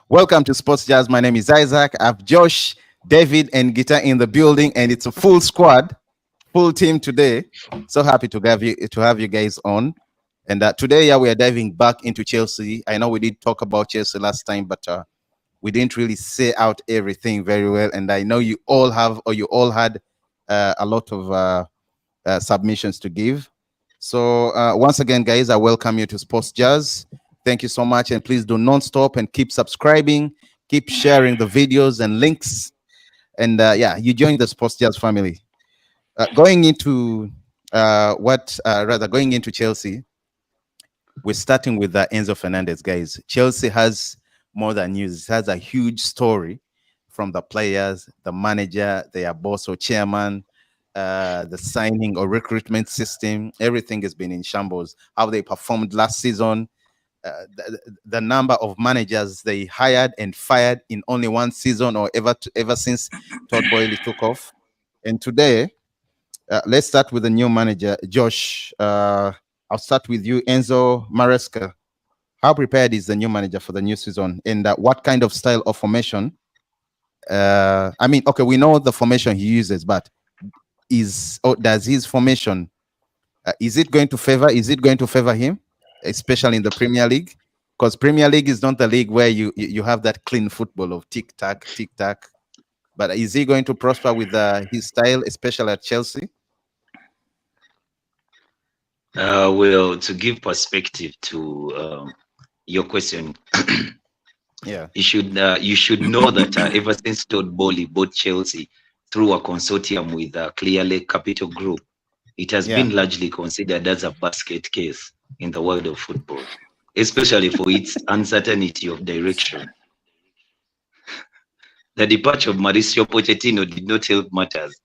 Welcome to Sports Jazz. My name is Isaac. I have Josh, David, and Guitar in the building, and it's a full squad, full team today. So happy to have you guys on. And today, we are diving back into Chelsea. I know we did talk about Chelsea last time, but we didn't really say out everything very well. And I know you all have, or you all had, a lot of submissions to give. So once again, guys, I welcome you to Sports Jazz. Thank you so much, and please do not stop and keep subscribing, keep sharing the videos and links, and you join the Sports Jazz family. Going into going into Chelsea, we're starting with Enzo Fernandez, guys. Chelsea has more than news; it has a huge story from the players, the manager, their boss or chairman, the signing or recruitment system. Everything has been in shambles. How they performed last season, the number of managers they hired and fired in only one season or ever since Todd Boehly took off. And today, let's start with the new manager, Josh. I'll start with you, Enzo Maresca. How prepared is the new manager for the new season, and what kind of style of formation? Okay, we know the formation he uses, but does his formation is it going to favor him, especially in the Premier League? Because Premier League is not the league where you have that clean football of tick tack. But is he going to prosper with his style, especially at Chelsea? Well, to give perspective to your question, Yeah, you should know that ever since Todd Bowley bought Chelsea through a consortium with Clear Lake Capital Group, it has yeah, been largely considered as a basket case in the world of football, especially for its uncertainty of direction. The departure of Mauricio Pochettino did not help matters,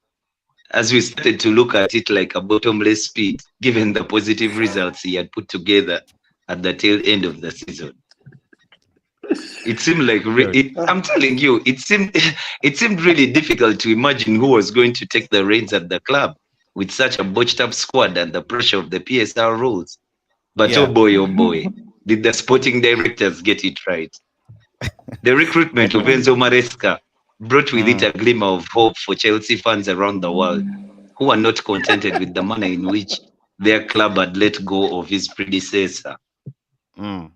as we started to look at it like a bottomless pit, given the positive results he had put together at the tail end of the season. It seemed like I'm telling you, it seemed really difficult to imagine who was going to take the reins at the club with such a botched up squad and the pressure of the PSR rules. But yeah. oh boy, did the sporting directors get it right? The recruitment of Enzo Maresca brought with it Mm, a glimmer of hope for Chelsea fans around the world who are not contented with the manner in which their club had let go of his predecessor. mm.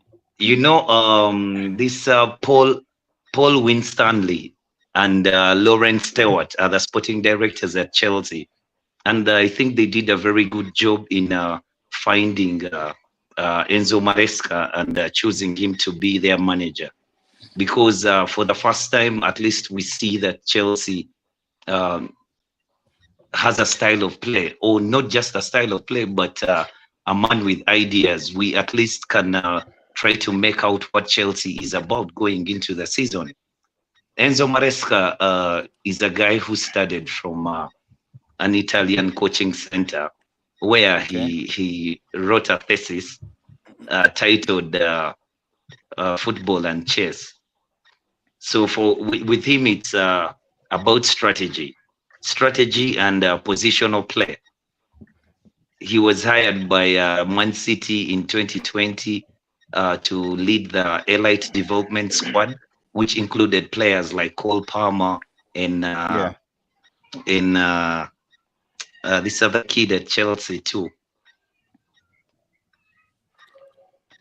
This Paul Winstanley and Lawrence Stewart are the sporting directors at Chelsea, and I think they did a very good job in finding Enzo Maresca and choosing him to be their manager. Because for the first time, at least, we see that Chelsea um, has a style of play, or not just a style of play, but a man with ideas. We at least can try to make out what Chelsea is about going into the season. Enzo Maresca is a guy who studied from an Italian coaching center where Okay. he wrote a thesis titled Football and Chess. So with him, it's about strategy and positional play. He was hired by Man City in 2020 to lead the elite development squad, which included players like Cole Palmer and Yeah. this other kid at Chelsea too,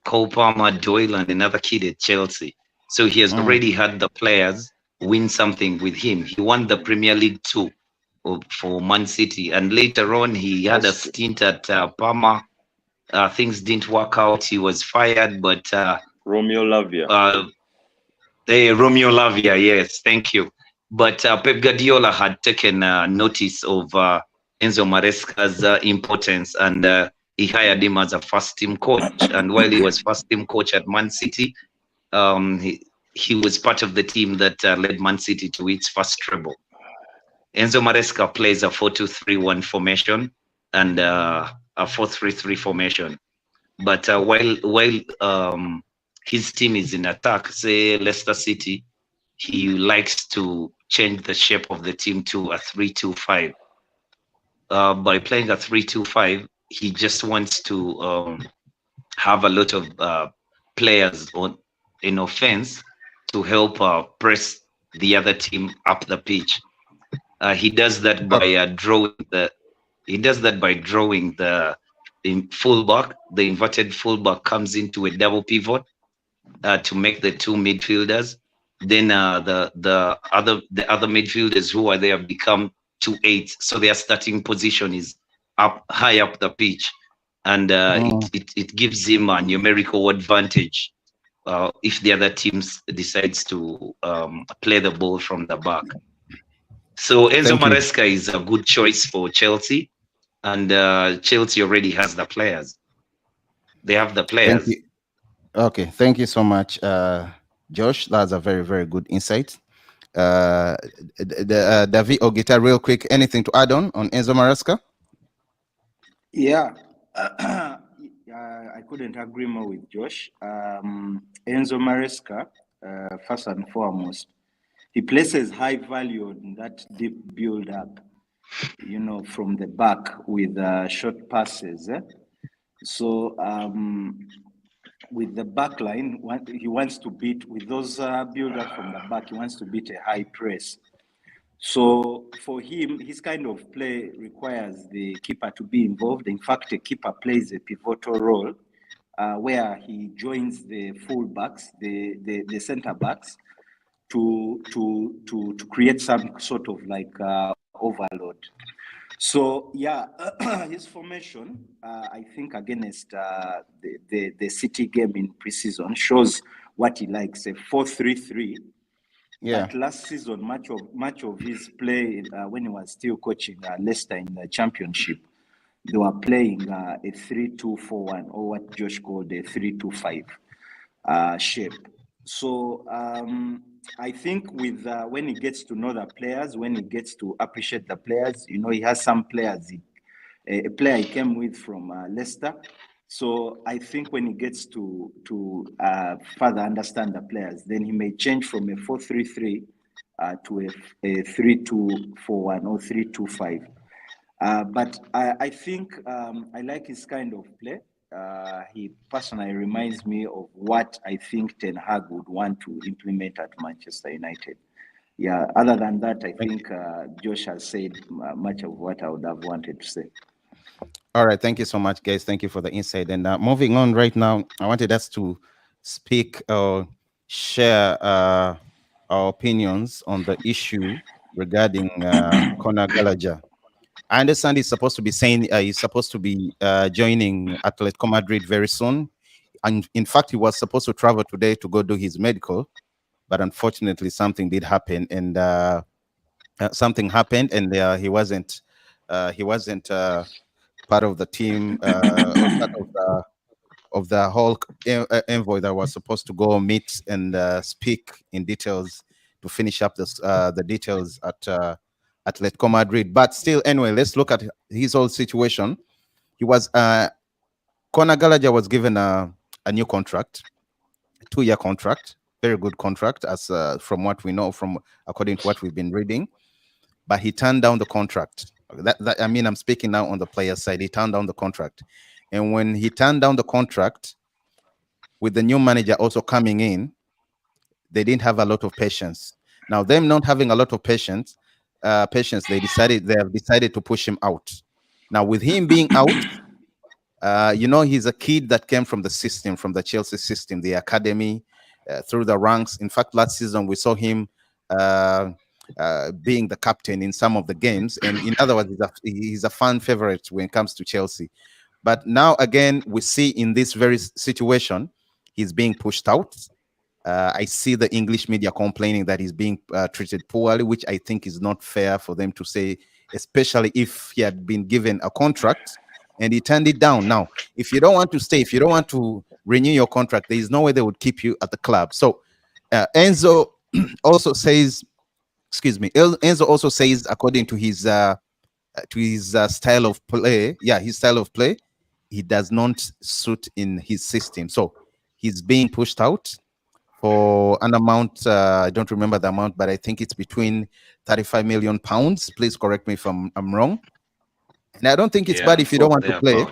Cole Palmer, Doyle, and another kid at Chelsea. So he has Mm. already had the players win something with him. He won the Premier League too for Man City, and later on he had a stint at Parma. Things didn't work out. He was fired, but Romeo Lavia. Romeo Lavia, yes, thank you. But Pep Guardiola had taken notice of Enzo Maresca's importance, and he hired him as a first team coach. And while he was first team coach at Man City, he was part of the team that led Man City to its first treble. Enzo Maresca plays a 4-2-3-1 formation and a 4-3-3 formation. But while his team is in attack, say Leicester City, he likes to change the shape of the team to a 3-2-5. By playing a 3-2-5, he just wants to have a lot of players in offense to help press the other team up the pitch. He does that by drawing the. He does that by drawing the fullback. The inverted fullback comes into a double pivot to make the two midfielders. Then the other midfielders who are there become 2-8. So their starting position is up high up the pitch, and it gives him a numerical advantage if the other teams decides to play the ball from the back. So Enzo Maresca is a good choice for Chelsea, and Chelsea already has the players. They have the players. Okay, thank you so much, Josh. That's a very, very good insight. David or Gita, real quick, anything to add on Enzo Maresca? Yeah, I couldn't agree more with Josh. Enzo Maresca, first and foremost, he places high value on that deep build-up, you know, from the back with short passes. So with the back line, he wants to beat, with those build-up from the back, he wants to beat a high press. So for him, his kind of play requires the keeper to be involved. In fact, the keeper plays a pivotal role where he joins the full-backs, the center-backs, to create some sort of like overload. So yeah, his formation, I think against the City game in preseason shows what he likes, a 4-3-3. Yeah. But last season, much of his play when he was still coaching Leicester in the Championship, they were playing a 3-2-4-1, or what Josh called a 3-2-5 shape. So I think with when he gets to know the players, when he gets to appreciate the players, you know, he has some players. A player he came with from Leicester. So I think when he gets to further understand the players, then he may change from a 4-3-3 to a 3-2-4-1 or 3-2-5. But I think I like his kind of play. He personally reminds me of what I think Ten Hag would want to implement at Manchester United. Yeah, other than that, I think Josh has said much of what I would have wanted to say. All right, thank you so much, guys. Thank you for the insight. And moving on right now, I wanted us to speak or share our opinions on the issue regarding Conor Gallagher. I understand he's supposed to be joining Atletico Madrid very soon. And in fact, he was supposed to travel today to go do his medical, but unfortunately something did happen, and something happened, and he wasn't part of the team, of the whole envoy that was supposed to go meet and speak in details to finish up the details at Atletico Madrid. But still, anyway, let's look at his whole situation. He was Conor Gallagher was given a new contract, 2-year contract, very good contract, as from what we know, from according to what we've been reading. But he turned down the contract. I mean, I'm speaking now on the player side. He turned down the contract, and when he turned down the contract, with the new manager also coming in, they didn't have a lot of patience. Now, them not having a lot of patience, they have decided to push him out. Now, with him being out, you know, he's a kid that came from the system, from the Chelsea system, the academy, through the ranks. In fact, last season we saw him being the captain in some of the games, and in other words, he's a fan favorite when it comes to Chelsea. But now again, we see in this very situation, he's being pushed out. I see the English media complaining that he's being treated poorly, which I think is not fair for them to say, especially if he had been given a contract and he turned it down. Now, if you don't want to stay, if you don't want to renew your contract, there is no way they would keep you at the club. So Enzo also says, Enzo also says, according to his style of play, his style of play, he does not suit in his system. So he's being pushed out for an amount, I don't remember the amount, but I think it's between 35 million pounds. Please correct me if I'm wrong. And I don't think it's bad if you don't want to play.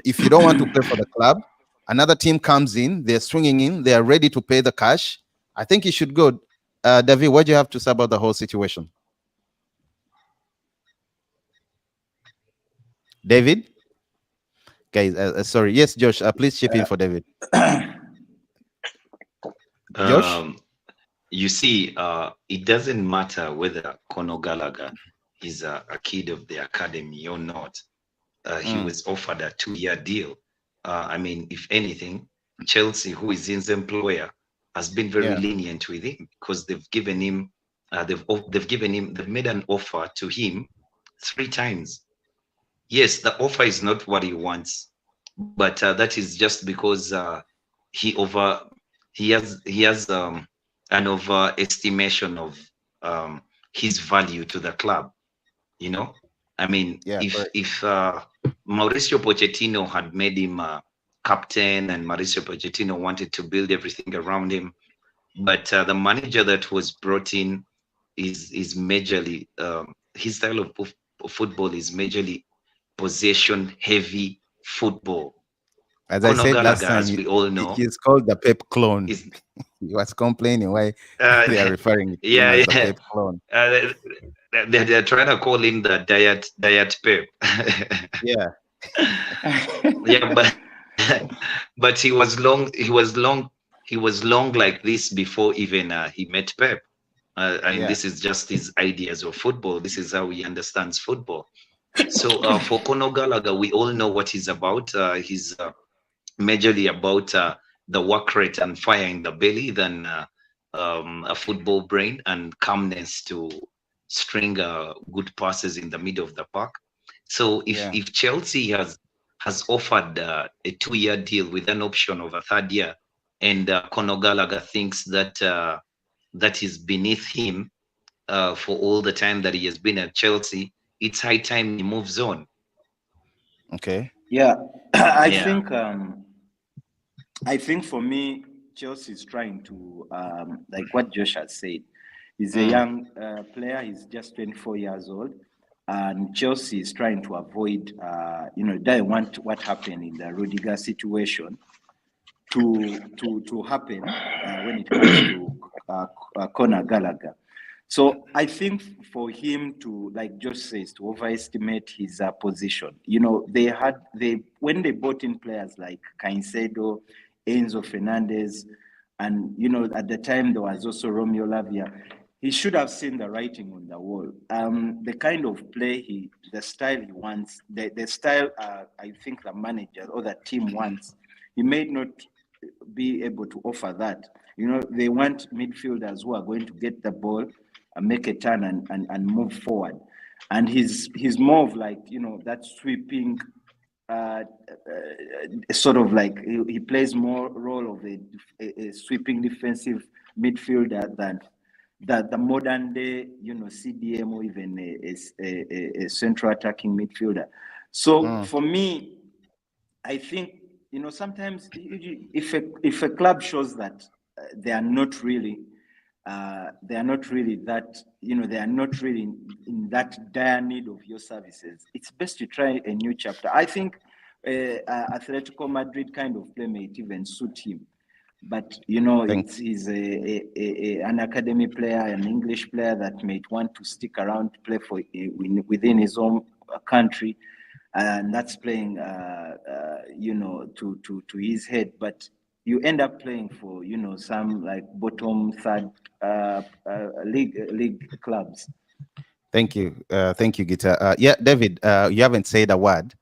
If you don't want to play for the club, another team comes in, they're swinging in, they're ready to pay the cash, I think he should go. David, what do you have to say about the whole situation? David? Guys, sorry. Yes, Josh, please chip in for David. Josh? You see, it doesn't matter whether Conor Gallagher is a kid of the academy or not. He was offered a 2-year deal. I mean, if anything, Chelsea, who is his employer, has been very lenient with him because they've given him, they've made an offer to him 3 times. Yes, the offer is not what he wants, but that is just because he has an overestimation of his value to the club. You know, I mean, if Mauricio Pochettino had made him captain and Mauricio Pochettino wanted to build everything around him, but the manager that was brought in is majorly his style of football is majorly possession heavy football. As I said last time, as we all know, he's called the Pep clone. He was complaining why they are referring to him as the Pep clone. They're trying to call him the diet Pep. Yeah. Yeah, but he was long like this before even he met Pep. This is just his ideas of football. This is how he understands football. So for Conor Gallagher, we all know what he's about. He's majorly about the work rate and fire in the belly than a football brain and calmness to string good passes in the middle of the park. So if Chelsea has offered a 2-year deal with an option of a 3rd year, and Conor Gallagher thinks that that is beneath him for all the time that he has been at Chelsea, it's high time he moves on. Okay. Yeah, I think for me, Chelsea is trying to, like what Josh has said, he's a young player. He's just 24 years old, and Chelsea is trying to avoid, they want what happened in the Rudiger situation to happen when it comes to Conor Gallagher. So I think for him to, like Josh says, to overestimate his position. When they brought in players like Caicedo, Enzo Fernandez, and at the time there was also Romeo Lavia. He should have seen the writing on the wall. The kind of play the style he wants, the style I think the manager or the team wants, he may not be able to offer that. They want midfielders who are going to get the ball and make a turn and move forward. And he's more of like, that sweeping, sort of like he plays more role of a sweeping defensive midfielder than the modern day, CDM or even a central attacking midfielder. So for me, I think, sometimes if a club shows that they are not really that, they are not really in that dire need of your services, it's best to try a new chapter. I think Atletico Madrid kind of play may even suit him. But he's an academy player, an English player that might want to stick around to play for within his own country, and that's playing to his head. But you end up playing for some like bottom third league clubs. Thank you, Gita. David, you haven't said a word.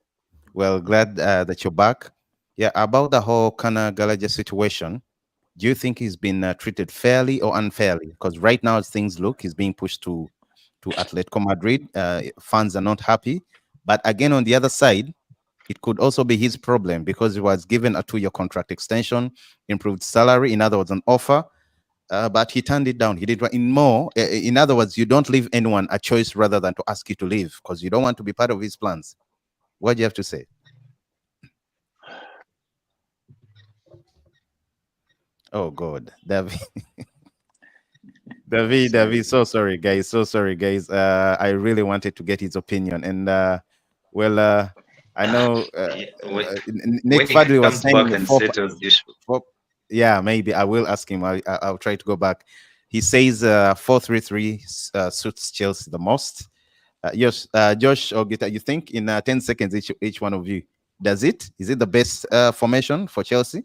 Well, glad that you're back. Yeah, about the whole Conor Gallagher situation, do you think he's been treated fairly or unfairly? Because right now, as things look, he's being pushed to Atletico Madrid. Fans are not happy. But again, on the other side, it could also be his problem because he was given a 2-year contract extension, improved salary, in other words, an offer, but he turned it down. He did more. In other words, you don't leave anyone a choice rather than to ask you to leave because you don't want to be part of his plans. What do you have to say? Oh God, David. David, so sorry guys. I really wanted to get his opinion, and I know Nick Fadley was saying Yeah, maybe I will ask him. I'll try to go back. He says 4-3-3 suits Chelsea the most. Yes, Josh or Gita, you think in 10 seconds each one of you, does it? Is it the best formation for Chelsea?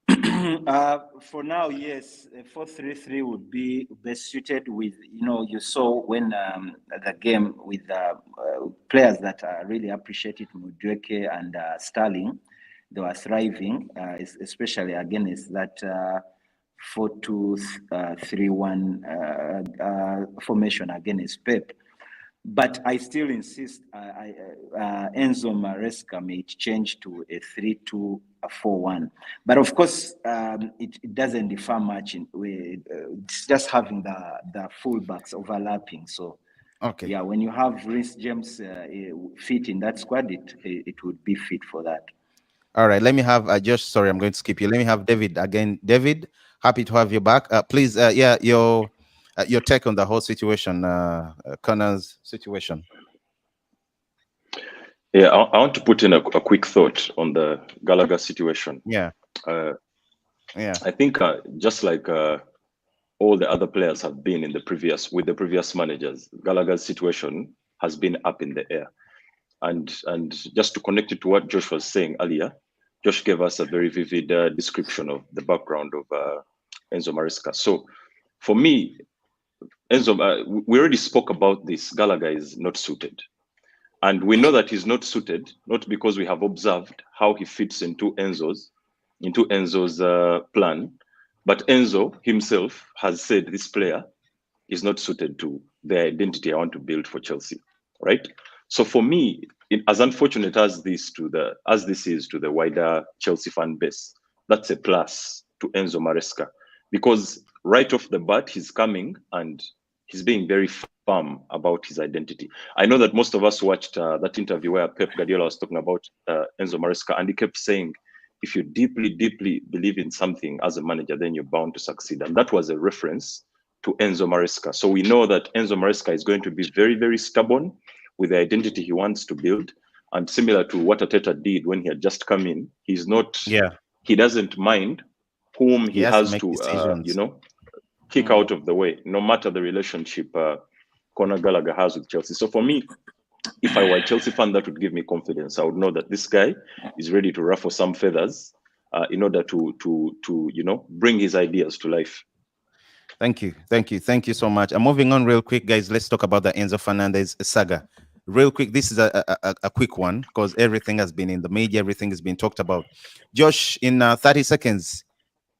For now, yes, 4-3-3 would be best suited with, you saw when the game with players that really appreciated Mudweke and Sterling, they were thriving, especially against that 4-2-3-1 formation against Pep. But I still insist Enzo Maresca may change to a 3-2-4-1. But of course, it doesn't differ much. It's just having the fullbacks overlapping. So, Okay. yeah, when you have Reece James fit in that squad, it would be fit for that. All right. Let me have Josh. Sorry, I'm going to skip you. Let me have David again. David, happy to have you back. Please, your take on the whole situation, Connor's situation. Yeah, I want to put in a quick thought on the Gallagher situation. Yeah. I think just like all the other players have been with the previous managers, Gallagher's situation has been up in the air. And just to connect it to what Josh was saying earlier, Josh gave us a very vivid description of the background of Enzo Maresca. So for me, Enzo, we already spoke about this. Gallagher is not suited. And we know that he's not suited, not because we have observed how he fits into Enzo's plan, but Enzo himself has said this player is not suited to the identity I want to build for Chelsea, right? So for me, as unfortunate as this is to the wider Chelsea fan base, that's a plus to Enzo Maresca, because right off the bat, he's coming and he's being very firm about his identity. I know that most of us watched that interview where Pep Guardiola was talking about Enzo Maresca, and he kept saying, if you deeply, deeply believe in something as a manager, then you're bound to succeed. And that was a reference to Enzo Maresca. So we know that Enzo Maresca is going to be very, very stubborn with the identity he wants to build. And similar to what Arteta did when he had just come in, he's not, he doesn't mind whom he has to, kick out of the way, no matter the relationship Conor Gallagher has with Chelsea. So for me, if I were a Chelsea fan, that would give me confidence. I would know that this guy is ready to ruffle some feathers in order to bring his ideas to life. Thank you so much. I'm moving on real quick, guys. Let's talk about the Enzo Fernandez saga real quick. This is a quick one because everything has been in the media, everything has been talked about. Josh, in 30 seconds,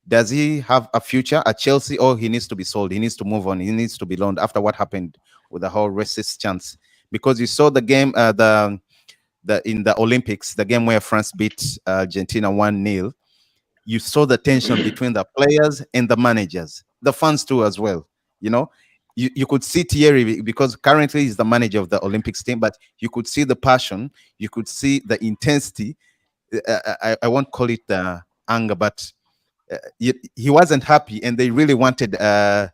does he have a future at Chelsea, or he needs to be sold? He needs to move on. He needs to be loaned after what happened with the whole racist chants. Because you saw the game, in the Olympics, the game where France beat Argentina 1-0. You saw the tension between the players and the managers, the fans too as well. You could see Thierry, because currently he's the manager of the Olympics team, but you could see the passion, you could see the intensity. I won't call it anger, but he wasn't happy, and they really wanted it,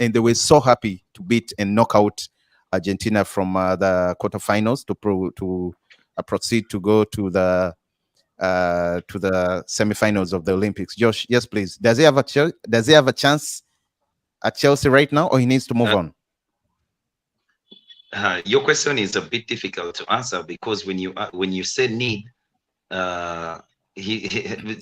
and they were so happy to beat and knock out Argentina from the quarterfinals to proceed to go to the semifinals of the Olympics. Josh, yes, please. Does he have a chance at Chelsea right now, or he needs to move on? Your question is a bit difficult to answer, because when you say need,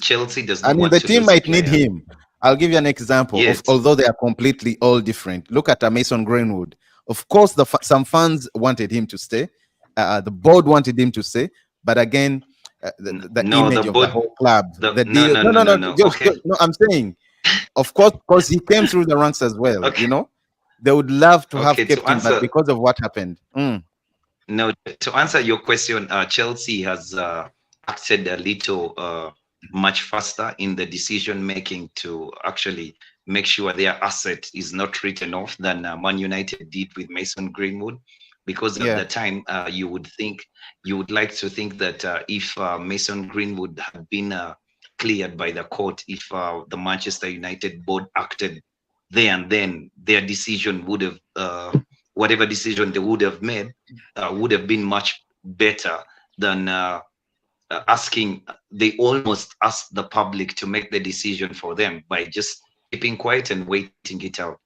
Chelsea does not. I mean, the team might need him. I'll give you an example. Yes. Although they are completely all different. Look at Mason Greenwood. Of course, some fans wanted him to stay. The board wanted him to stay, but again, the image of the whole club, the deal. No, I'm saying, of course, because he came through the ranks as well. Okay. They would love to have kept him, but because of what happened. No, to answer your question, Chelsea has acted a little much faster in the decision making to actually make sure their asset is not written off than Man United did with Mason Greenwood. Because at the time, you would like to think that if Mason Greenwood had been cleared by the court, if the Manchester United board acted there and then, their decision would have, whatever decision they would have made, would have been much better than they almost asked the public to make the decision for them by just keeping quiet and waiting it out.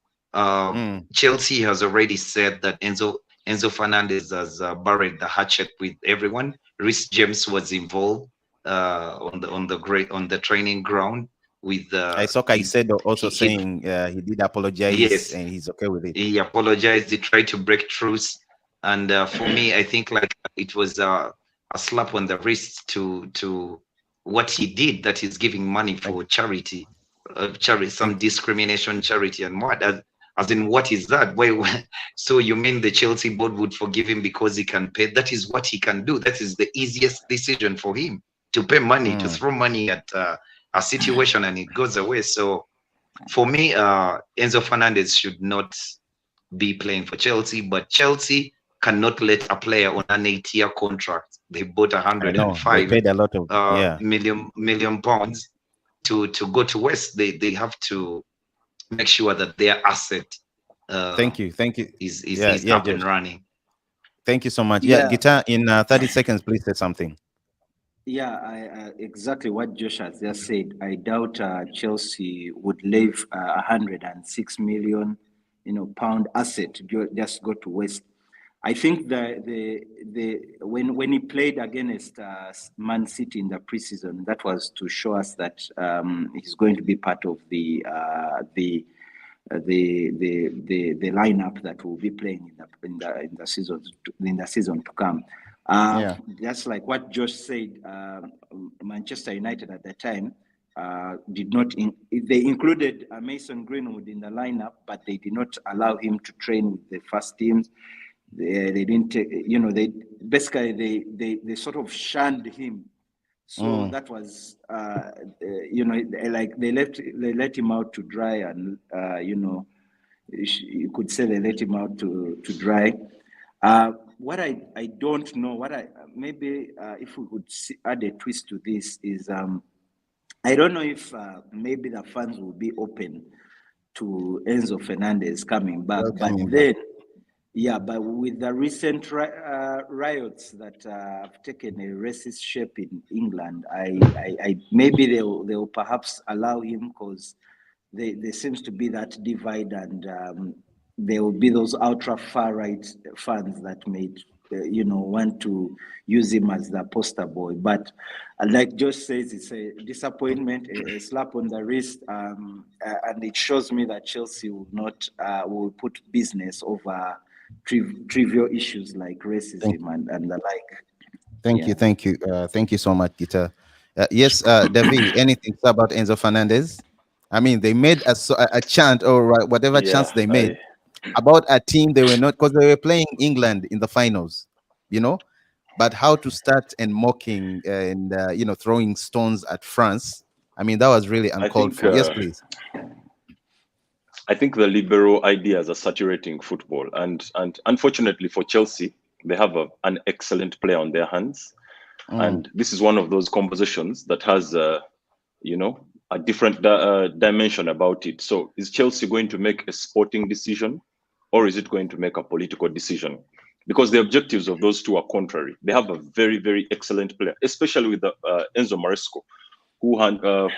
Chelsea has already said that Enzo Fernandez has buried the hatchet with everyone. Reece James was involved on the training ground with I saw Caicedo also he- saying he did apologize Yes. and he's okay with it. he apologized. He tried to break truce, and for me, I think like it was a slap on the wrist to what he did. That is giving money for charity, some discrimination charity, and what as in what is that? Why? So you mean the Chelsea board would forgive him because he can pay? That is what he can do. That is the easiest decision for him, to pay money, to throw money at a situation, and it goes away. So for me, Enzo Fernandez should not be playing for Chelsea, but Chelsea cannot let a player on an 8-year contract. They bought I know they 105 paid a lot of million pounds to go to West. They have to make sure that their asset thank you is yeah, up and running. Thank you so much. Yeah. Guitar, in 30 seconds, please say something. Yeah, exactly what Josh has just said. I doubt Chelsea would leave 106 million, pound asset to just go to West. I think when he played against Man City in the preseason, that was to show us that he's going to be part of the lineup that will be playing in the season to come. Just like what Josh said, Manchester United at the time did not. They included Mason Greenwood in the lineup, but they did not allow him to train with the first teams. They didn't take, they basically they sort of shunned him. So that was, like they let him out to dry, and you could say they let him out to dry. What I don't know, maybe if we could add a twist to this is, I don't know if maybe the fans will be open to Enzo Fernandez coming back, but with the recent riots that have taken a racist shape in England, I maybe they'll perhaps allow him, because there seems to be that divide, and there will be those ultra far right fans that may want to use him as the poster boy. But like Josh says, it's a disappointment, a slap on the wrist, and it shows me that Chelsea will put business over trivial issues like racism and the like. Thank you so much, Guitar. Yes, David, anything about Enzo Fernandez? I mean, they made a chant, or whatever chants they made about a team they were not, because they were playing England in the finals, but how to start and mocking and throwing stones at France. I mean, that was really uncalled for. Yes, please. I think the liberal ideas are saturating football, and unfortunately for Chelsea, they have an excellent player on their hands, and this is one of those compositions that has a different dimension about it. So, is Chelsea going to make a sporting decision, or is it going to make a political decision? Because the objectives of those two are contrary. They have a very, very excellent player, especially with Enzo Maresca, who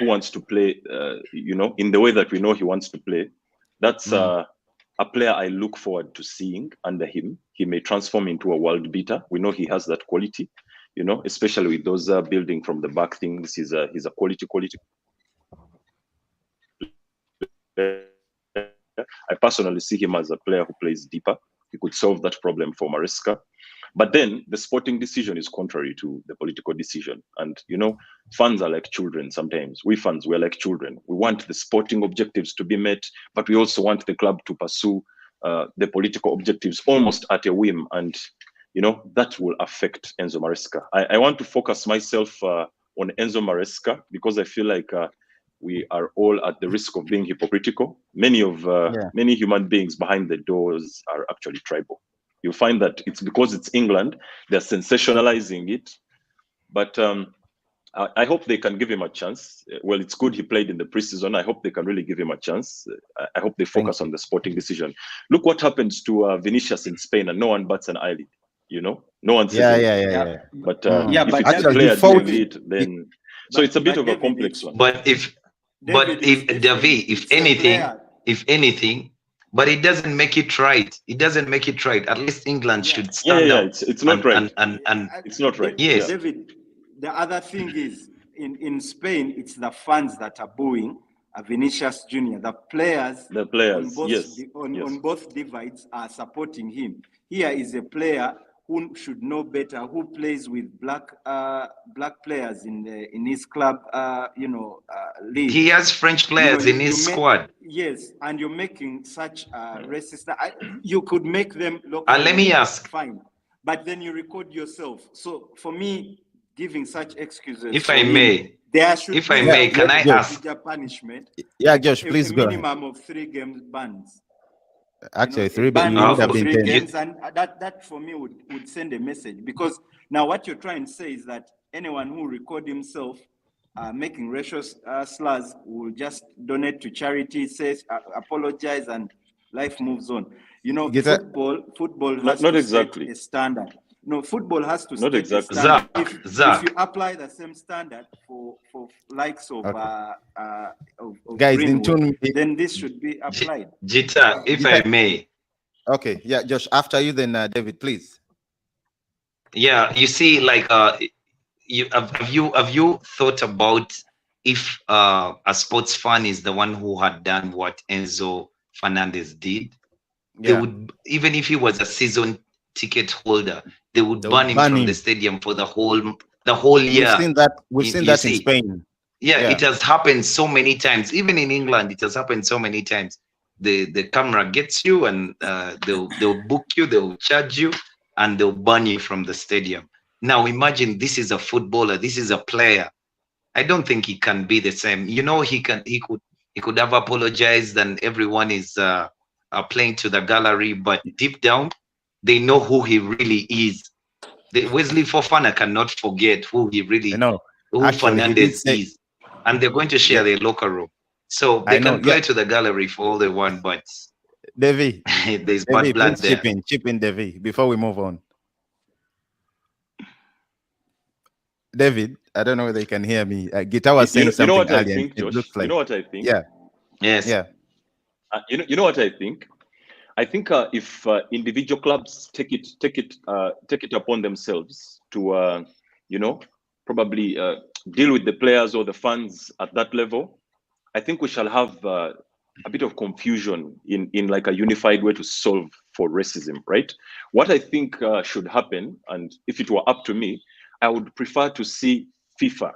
wants to play, in the way that we know he wants to play. That's a player I look forward to seeing under him. He may transform into a world beater. We know he has that quality, especially with those building from the back things. He's a quality. I personally see him as a player who plays deeper. He could solve that problem for Maresca. But then the sporting decision is contrary to the political decision. And, fans are like children sometimes. We fans, we're like children. We want the sporting objectives to be met, but we also want the club to pursue the political objectives almost at a whim. And, that will affect Enzo Maresca. I want to focus myself on Enzo Maresca, because I feel like we are all at the risk of being hypocritical. Many human beings behind the doors are actually tribal. You'll find that it's because it's England, they're sensationalizing it. But I hope they can give him a chance. Well, it's good he played in the preseason. I hope they can really give him a chance. I hope they focus on the sporting decision. Look what happens to Vinicius in Spain, and no one bats an eyelid. You know, no one says Yeah, anything. yeah. But Yeah, if but it's Actually, the he player fought- doing it, then so it's a bit of a David, complex it's- one. But if Davi, if anything, but it doesn't make it right. It doesn't make it right. At least England should stand Yeah, out. it's not right. And It's not right. Yes. David, the other thing is in Spain, it's the fans that are booing Vinicius Junior. The players on both, yes. on both divides are supporting him. Here is a player who should know better, who plays with black players in his club, league. He has French players in his squad. Yes, and you're making such racist. You could make them look. Let me ask. Fine, but then you record yourself. So for me, giving such excuses. If I may, there should if be I may, can I ask? Punishment. Yeah, Josh, please a go. Minimum of 3 games bans. Actually, a 3, but ban you would of have been 3 10. games, and that for me would send a message, because now what you're trying to say is that anyone who record himself making racial slurs will just donate to charity, says apologize, and life moves on. You know, football has not to exactly set a standard. No, football has to Not set exactly. a standard. Zach. If you apply the same standard for likes of, of Guys, Greenwood, in tune. then this should be applied. Jita, if I may. Okay, yeah, Josh, after you, then David, please. Yeah, you see, like, have you thought about if a sports fan is the one who had done what Enzo Fernandez did? They would, even if he was a season ticket holder, they would ban him from the stadium for the whole year. We've seen that. We've seen that in Spain. Yeah, it has happened so many times. Even in England, it has happened so many times. The camera gets you, and they'll book you, they'll charge you, and they'll ban you from the stadium. Now imagine this is a footballer, this is a player. I don't think he can be the same. You know, he could have apologized, and everyone is playing to the gallery, but deep down, they know who he really is. Wesley Fofana cannot forget who he really, who Fernandez is, and they're going to share their locker room. So they can play to the gallery for all they want, but Devi, there's bad blood there. Chip in, Devi, before we move on. David, I don't know whether you can hear me. Guitar was saying something earlier. Think, Josh, looks like, you know what I think? Yes. Yeah. You know what I think? I think if individual clubs take it upon themselves to probably deal with the players or the fans at that level, I think we shall have a bit of confusion in like a unified way to solve for racism, right? What I think should happen, and if it were up to me, I would prefer to see FIFA,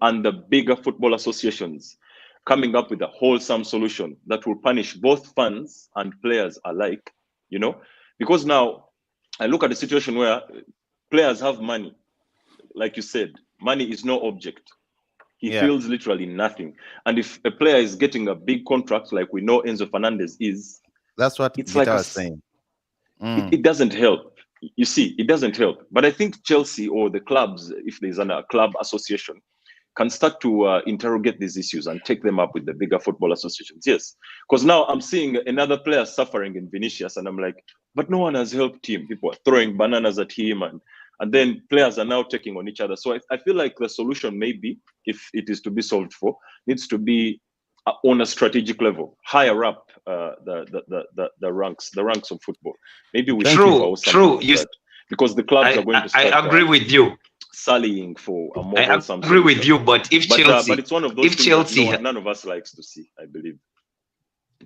and the bigger football associations coming up with a wholesome solution that will punish both fans and players alike, because now I look at the situation where players have money. Like you said, money is no object. He feels literally nothing. And if a player is getting a big contract, like we know Enzo Fernandez is, that's what it's like was saying. It doesn't help. You see, it doesn't help. But I think Chelsea or the clubs, if there's a club association, can start to interrogate these issues and take them up with the bigger football associations. Yes, because now I'm seeing another player suffering in Vinicius, and I'm like, but no one has helped him. People are throwing bananas at him, and then players are now taking on each other. So I feel like the solution, maybe, if it is to be solved for, needs to be on a strategic level, higher up the ranks of football. Maybe we true. Because the clubs are going to start, I agree with you. Sallying for a more I agree with you, but if Chelsea, but it's one of those things that none of us likes to see, I believe.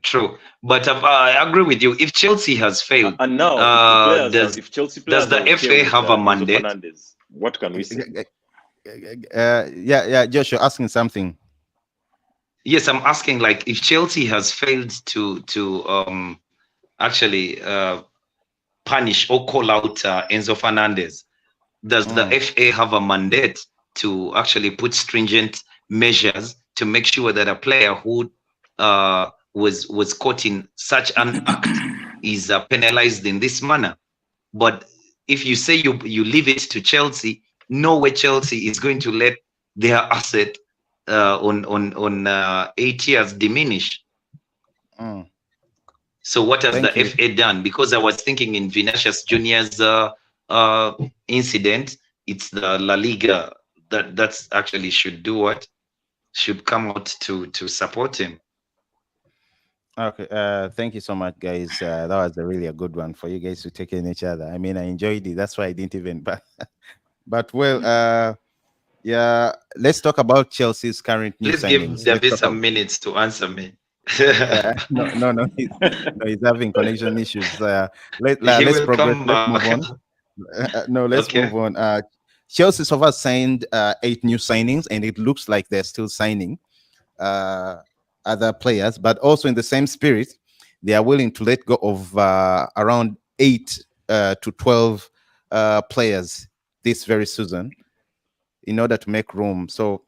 True, but I agree with you. If Chelsea has failed, and now if Chelsea does the FA have a mandate? What can we say? Josh, you're asking something. Yes, I'm asking, like, if Chelsea has failed to actually punish or call out Enzo Fernandez, does the FA have a mandate to actually put stringent measures to make sure that a player who was caught in such an act is penalized in this manner? But if you say you leave it to Chelsea, no way Chelsea is going to let their asset on 8 years diminish. So what has the FA done? Because I was thinking in Vinicius Junior's incident. It's the La Liga that's actually should do what should come out to support him. Okay, thank you so much, guys. That was really a good one for you guys to take in each other. I mean, I enjoyed it. That's why I didn't even. But well, yeah. Let's talk about Chelsea's current new Please give signings. David Let's talk some minutes to answer me. no, he's having connection issues. He Let's will progress. come Let's move back. on. No, let's Okay. move on. Chelsea so far signed 8 new signings, and it looks like they're still signing other players. But also in the same spirit, they are willing to let go of around 8 to 12 players this very season in order to make room. So,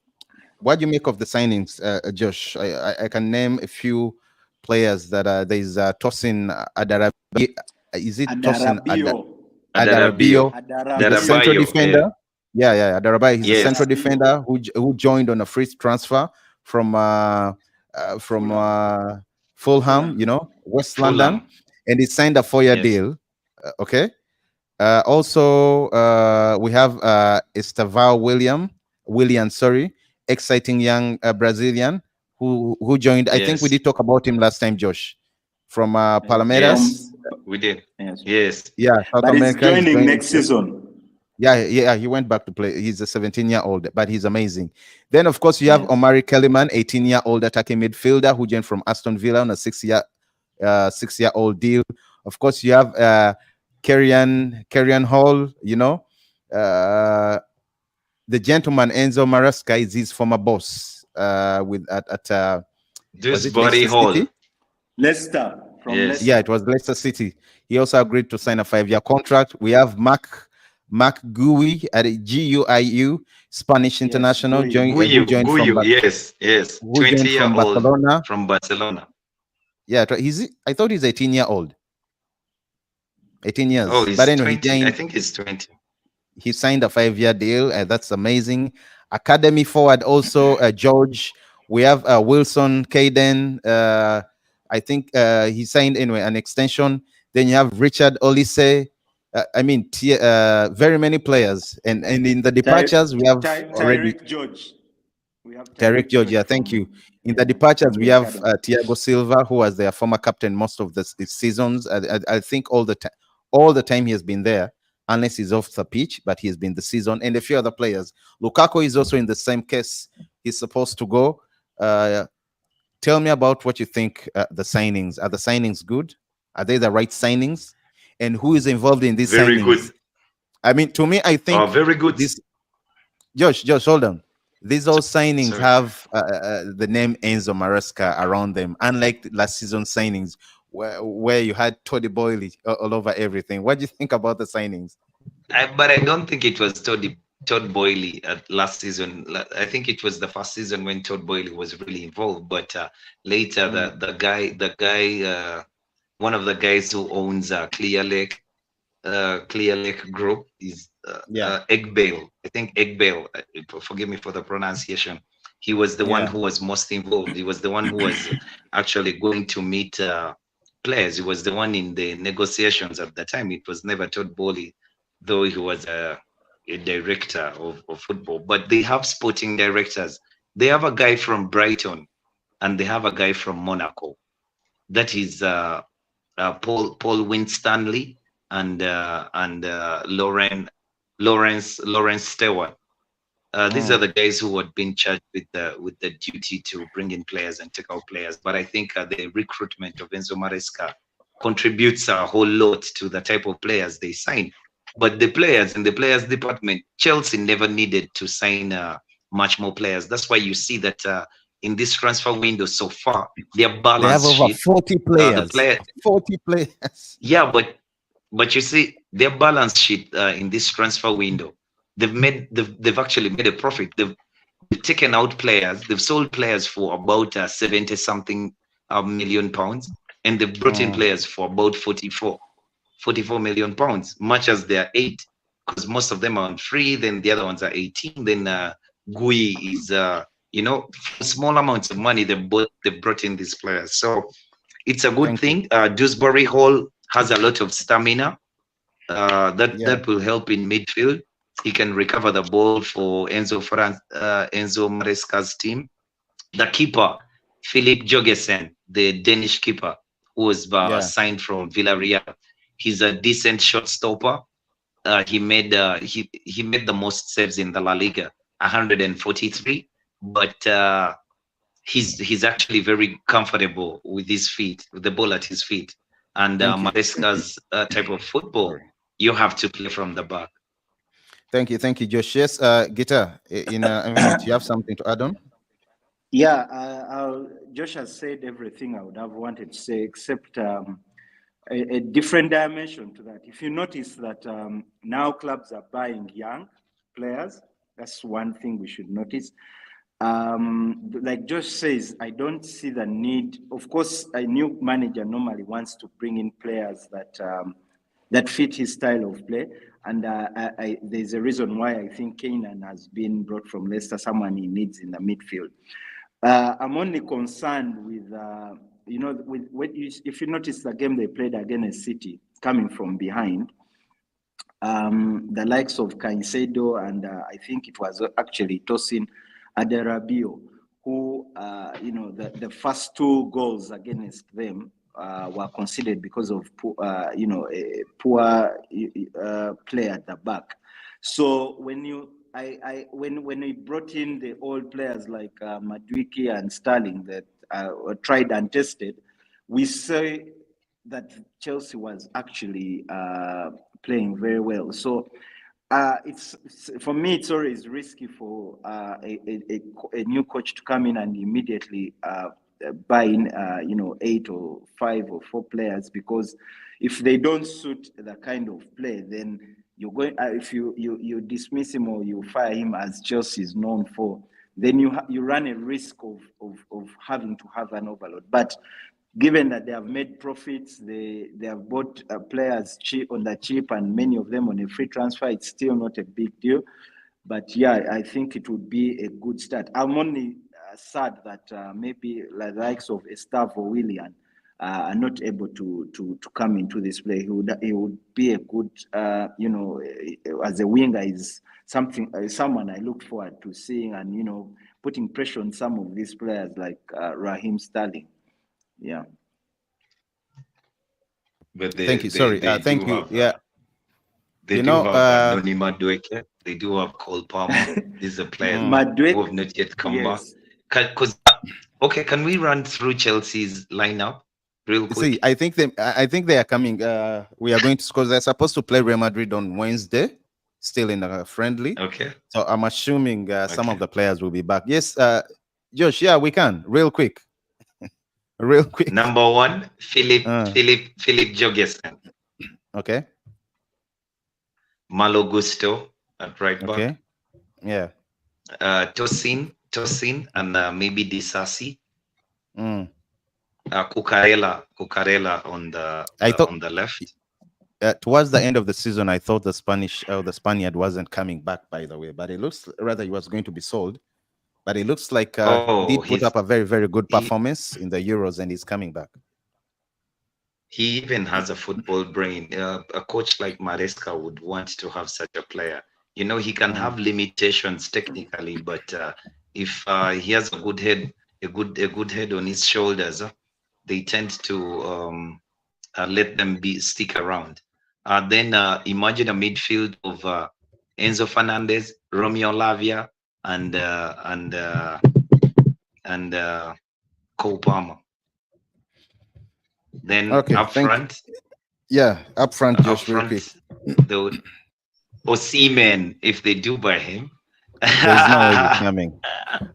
what do you make of the signings, Josh? I can name a few players that there's Tosin Adarabi. Is it Tosin Adarabio? He's a central Adarabioyo, defender. Yeah. Adarabai. He's a Yes. central defender who joined on a free transfer from Fulham, West London, Fulham. and he signed a 4-year Yes. deal. Okay. Also, we have Estevao William, sorry, exciting young Brazilian who joined. I think we Yes. did talk about him last time, Josh, from Palmeiras. Yes. We did. Yes. Yes. Yeah, South But he's America. He's joining going- next season. Yeah, he went back to play. He's a 17-year-old, but he's amazing. Then, of course, you have Yes. Omari Kellyman, 18-year-old attacking midfielder who joined from Aston Villa on a 6-year-old deal. Of course, you have Kerrion Hall, the gentleman Enzo Maresca is his former boss was it Dewsbury Leicester Hall. City? Leicester. From Yes. Leicester. Yeah, it was Leicester City. He also agreed to sign a 5-year contract. We have Mark Gui at GUIU, Spanish international, Gui. who joined from Guyu. Yes. who joined 20-year-old from Barcelona. from Barcelona. Yeah, I thought he's 18-year-old. 18 years. Oh, he's But anyway, 20. I think he's 20. he signed a 5-year deal, and that's amazing. Academy forward also George. We have Wilson Caden. I think he signed anyway an extension. Then you have Richard Olise. Very many players, and in the departures we have already Tyreek George. We have Tyreek George. Yeah, thank you. In the departures we have Thiago Silva, who was their former captain most of the seasons. I think all the time he has been there, unless he's off the pitch, but he has been the season, and a few other players. Lukaku is also in the same case. He's supposed to go. Tell me about what you think. The signings, are the signings good? Are they the right signings? And who is involved in these Very signings? good. I mean, to me, I think Very good. this. Josh, hold on. These all signings Sorry. have the name Enzo Maresca around them, unlike last season signings where you had Todd Boehly all over everything. What do you think about the signings? But I don't think it was Todd Boehly last season. I think it was the first season when Todd Boehly was really involved. But later, the guy, one of the guys who owns Clear Lake Group is Egbale. I think Egbale. Forgive me for the pronunciation. He was the one who was most involved. He was the one who was actually going to meet players. He was the one in the negotiations at the time. It was never Todd Boehly, though he was a director of football. But they have sporting directors. They have a guy from Brighton, and they have a guy from Monaco. That is Paul Winstanley and Lawrence Stewart. These are the guys who had been charged with the duty to bring in players and take out players. But I think the recruitment of Enzo Maresca contributes a whole lot to the type of players they sign. But the players in the players department, Chelsea never needed to sign much more players. That's why you see that in this transfer window so far, their balance they have over 40 players. 40 players. Yeah, but you see their balance sheet in this transfer window, they've actually made a profit. They've taken out players. They've sold players for about 70-something million pounds, and they've brought in players for about 44 million pounds, much as they're 8, because most of them are on free. Then the other ones are 18. Then Gui is for small amounts of money they brought in these players. So it's a good thing. Dewsbury Hall has a lot of stamina. That will help in midfield. He can recover the ball for Enzo Maresca's team. The keeper, Philip Jorgensen, the Danish keeper, who was signed from Villarreal. He's a decent shot stopper. He made the most saves in the La Liga, 143. But he's actually very comfortable with his feet, with the ball at his feet. And Maresca's type of football, you have to play from the back. Thank you, Josh. Yes, Guitar, in a minute, you have something to add on? Yeah, Josh has said everything I would have wanted to say, except a different dimension to that. If you notice that now clubs are buying young players, that's one thing we should notice. Like Josh says, I don't see the need. Of course, a new manager normally wants to bring in players that fit his style of play. And there's a reason why I think Kane has been brought from Leicester, someone he needs in the midfield. I'm only concerned with, if you notice the game they played against City, coming from behind, the likes of Caicedo and I think it was actually Tosin Aderabio, who, the first 2 goals against them were considered because of a poor play at the back. So when when we brought in the old players like Madueke and Sterling that were tried and tested, we say that Chelsea was actually playing very well. So it's for me, it's always risky for a new coach to come in and immediately buy in 8 or 5 or 4 players, because if they don't suit the kind of play, then you're going if you dismiss him or you fire him, as Chelsea is known for, then you run a risk of having to have an overload. But given that they have made profits, they have bought players cheap on the cheap, and many of them on a free transfer, it's still not a big deal. But yeah, I think it would be a good start. I'm only sad that maybe like the likes of Estavo Willian are not able to come into this play. He would be a good, as a winger, is someone I look forward to seeing, and putting pressure on some of these players like Raheem Sterling. Yeah. But Thank you. Sorry. Thank you. Yeah. They do have Noni Madueke. They do have Cole Palmer. These are players who have not yet come back. Okay, can we run through Chelsea's lineup real quick? See, I think they are coming. We are going to, because they're supposed to play Real Madrid on Wednesday, still in a friendly. Okay. So I'm assuming some of the players will be back. Yes, Josh. Yeah, we can real quick. Real quick. Number 1, Philip Jorgensen. Okay. Malo Gusto at right back. Okay. Yeah. Tosin and maybe Disasi. Cucurella on the left. Towards the end of the season, I thought the Spaniard wasn't coming back, by the way, but it looks rather he was going to be sold. But it looks like he did put up a very, very good performance in the Euros, and he's coming back. He even has a football brain. A coach like Maresca would want to have such a player. He can have limitations technically, but if he has a good head, a good head on his shoulders, they tend to let them stick around. Then imagine a midfield of Enzo Fernandez, Romeo Lavia, and Cole Palmer. Then up front, Josh, real quick. The Osimhen, if they do buy him, there's no way he's coming.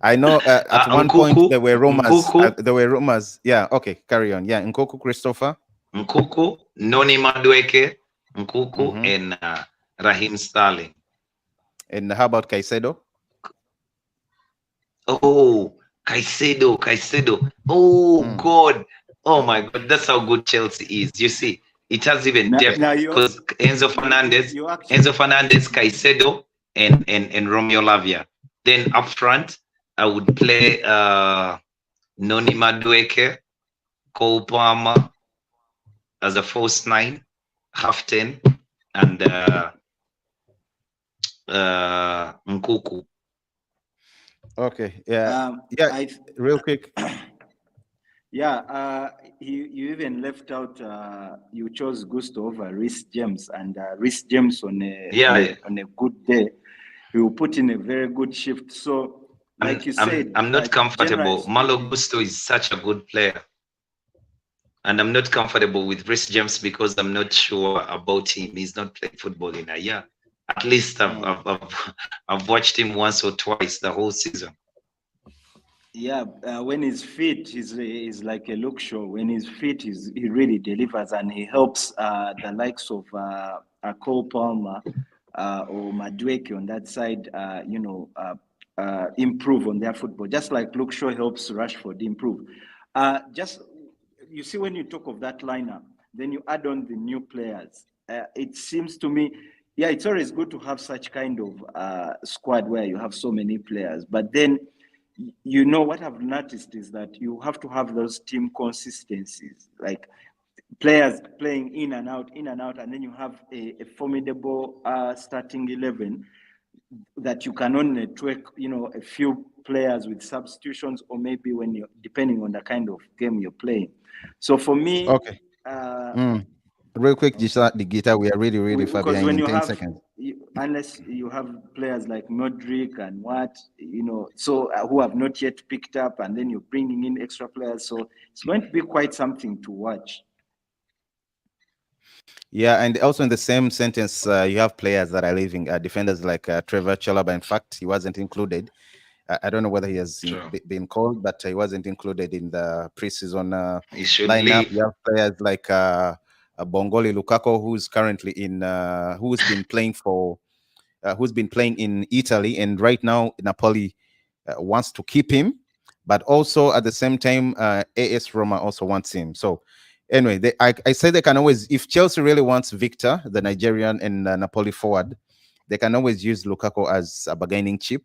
I know at one point there were rumors. Yeah, okay, carry on. Yeah, Nkoku Christopher. Nkoku, Noni Madueke, Nkoku, and Raheem Sterling. And how about Caicedo? Oh, Caicedo. Oh, God. Oh, my God. That's how good Chelsea is. You see, it has even depth. Because Enzo Fernandez, Caicedo, and Romeo Lavia. Then up front, I would play Noni Madueke, Cole Palmer as a false 9, half 10, and Nkuku. Okay. Yeah. Um, Yeah. I Real quick. Yeah, you even left out. You chose Gusto over Reece James, and Reece James on a good day, he will put in a very good shift. So, like you said, I'm not generally comfortable. Malo speaking, Gusto is such a good player, and I'm not comfortable with Reece James because I'm not sure about him. He's not played football in a year. At least I've watched him once or twice the whole season. yeah, when he's fit, he's like a look show. When he's fit, he really delivers, and he helps the likes of Cole Palmer or Madueke on that side, improve on their football. Just like Luke Shaw helps Rashford improve. Just you see, when you talk of that lineup, then you add on the new players. It seems to me, yeah, it's always good to have such kind of squad where you have so many players, but then you know what I've noticed is that you have to have those team consistencies, like players playing in and out, and then you have a formidable starting 11 that you can only tweak, a few players with substitutions, or maybe when you're depending on the kind of game you're playing. So for me, Okay. Real quick, the guitar. We are really far because behind when in you 10 have, seconds. unless you have players like Modric and so who have not yet picked up, and then you're bringing in extra players, so it's going to be quite something to watch. Yeah, and also in the same sentence, you have players that are leaving. Defenders like Trevor Chalobah. In fact, he wasn't included. I don't know whether he has been called, but he wasn't included in the preseason He should lineup. leave. You have players like Bongoli Lukaku, who's currently who's been playing in Italy, and right now Napoli wants to keep him, but also at the same time, AS Roma also wants him. So anyway, I say they can always, if Chelsea really wants Victor, the Nigerian and Napoli forward, they can always use Lukaku as a bargaining chip,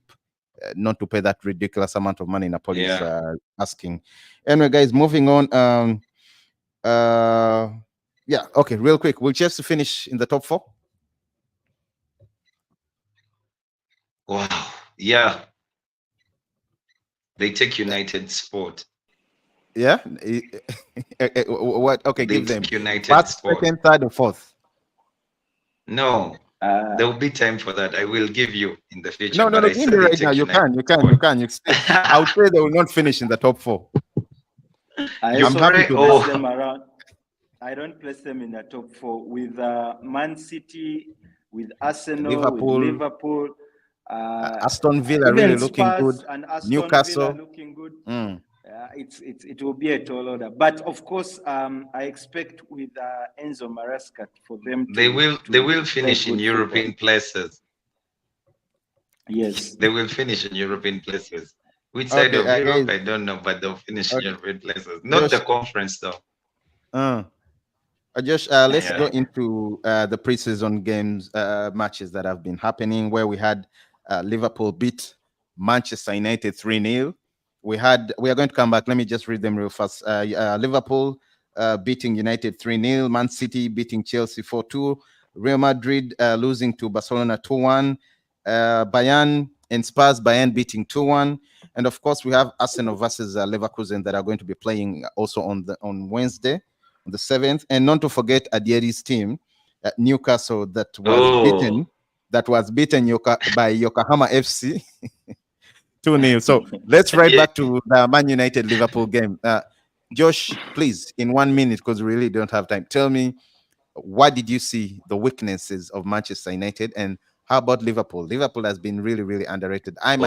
not to pay that ridiculous amount of money Napoli is asking. Anyway, guys, moving on. Yeah, okay, real quick. Will Chelsea finish in the top 4? Wow. Yeah. They take United Sport. Yeah. What? Okay, They give them take United first, Sport. second, third, or fourth. No, there will be time for that. I will give you in the future. No. But I Give said me they right take now. You United can. Sport. I would say they will not finish in the top 4. I'm happy to place them around. I don't place them in the top 4 with Man City, with Arsenal, with Liverpool, Aston Villa really looking good, and Aston Newcastle Villa looking good. It will be a tall order, but of course, I expect with Enzo Maresca for them to they will finish in European places. Yes, they will finish in European places. Which side of Europe, I don't know, but they'll finish in European places. Not the conference, though. Let's go into the preseason games, matches that have been happening, where we had Liverpool beat Manchester United 3-0. We are going to come back. Let me just read them real fast. Liverpool beating United 3-0. Man City beating Chelsea 4-2. Real Madrid losing to Barcelona 2-1. Bayern and Spurs, Bayern beating 2-1. And of course, we have Arsenal versus Leverkusen that are going to be playing also on Wednesday, on the 7th. And not to forget Adieri's team, Newcastle, that was beaten by Yokohama FC 2-0. So let's right back to the Man United Liverpool game. Josh, please, in 1 minute, because we really don't have time, tell me, what did you see the weaknesses of Manchester United, and how about Liverpool? Liverpool has been really underrated. I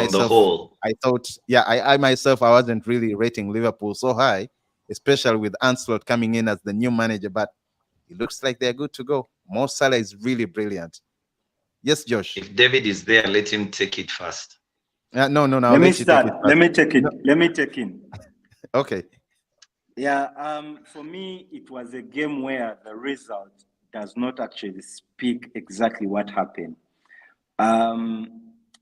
myself wasn't really rating Liverpool so high, especially with Ancelotti coming in as the new manager, but it looks like they're good to go. Mo Salah is really brilliant. Yes, Josh. If David is there, let him take it first. No. Let me start. Let me take it. Let me take in. Okay. Yeah. For me, it was a game where the result does not actually speak exactly what happened.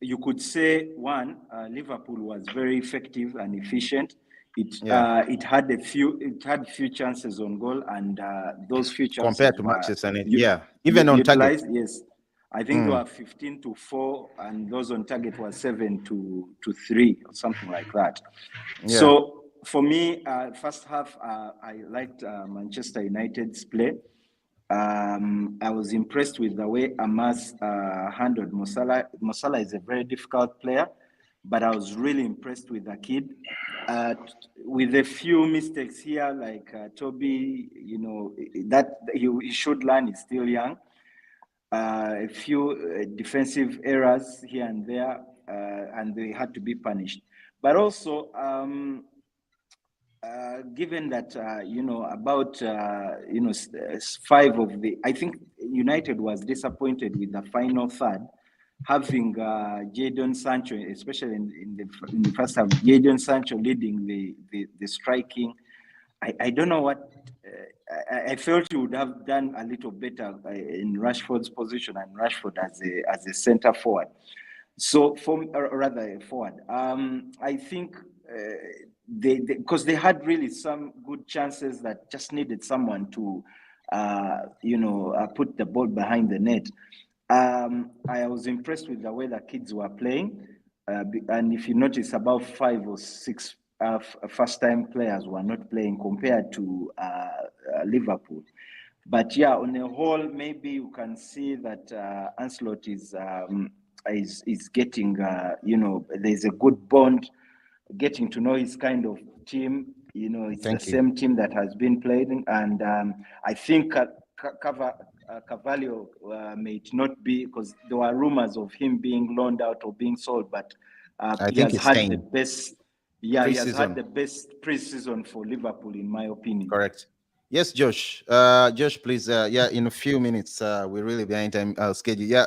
You could say, one, Liverpool was very effective and efficient it had few chances on goal, and those few chances compared to were Manchester United. Even on target. utilized. Yes, I think they were 15-4, and those on target were 7-3 or something like that. Yeah. So for me, first half, I liked Manchester United's play. I was impressed with the way Amas handled Mo Salah. Mo Salah is a very difficult player, but I was really impressed with the kid. With a few mistakes here, like Toby, that he should learn. He's still young. A few defensive errors here and there, and they had to be punished. But also, given that about 5 of the, I think United was disappointed with the final third, having Jadon Sancho, especially in the first half, Jadon Sancho leading the striking. I don't know what. I felt he would have done a little better in Rashford's position, and Rashford as a center forward. So rather forward. I think because they had really some good chances that just needed someone to put the ball behind the net. I was impressed with the way the kids were playing, and if you notice, about 5 or 6 first-time players were not playing compared to Liverpool. But yeah, on the whole, maybe you can see that Ancelotti is getting, there's a good bond, getting to know his kind of team. It's the same team that has been playing, and I think Carvalho may not be, because there were rumors of him being loaned out or being sold, but he has had the best. Yeah, he has had the best preseason for Liverpool, in my opinion. Correct. Yes, Josh. Josh, please. In a few minutes, we're really behind time schedule. Yeah.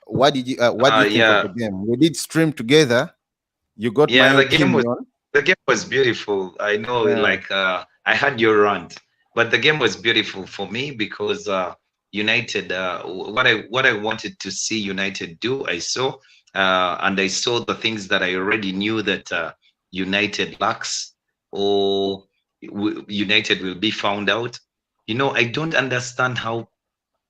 What did you think of the game? We did stream together. You got my opinion. The game was beautiful. I know, I had your rant, but the game was beautiful for me because United. What I wanted to see United do, I saw, and I saw the things that I already knew that United lacks, or United will be found out. I don't understand how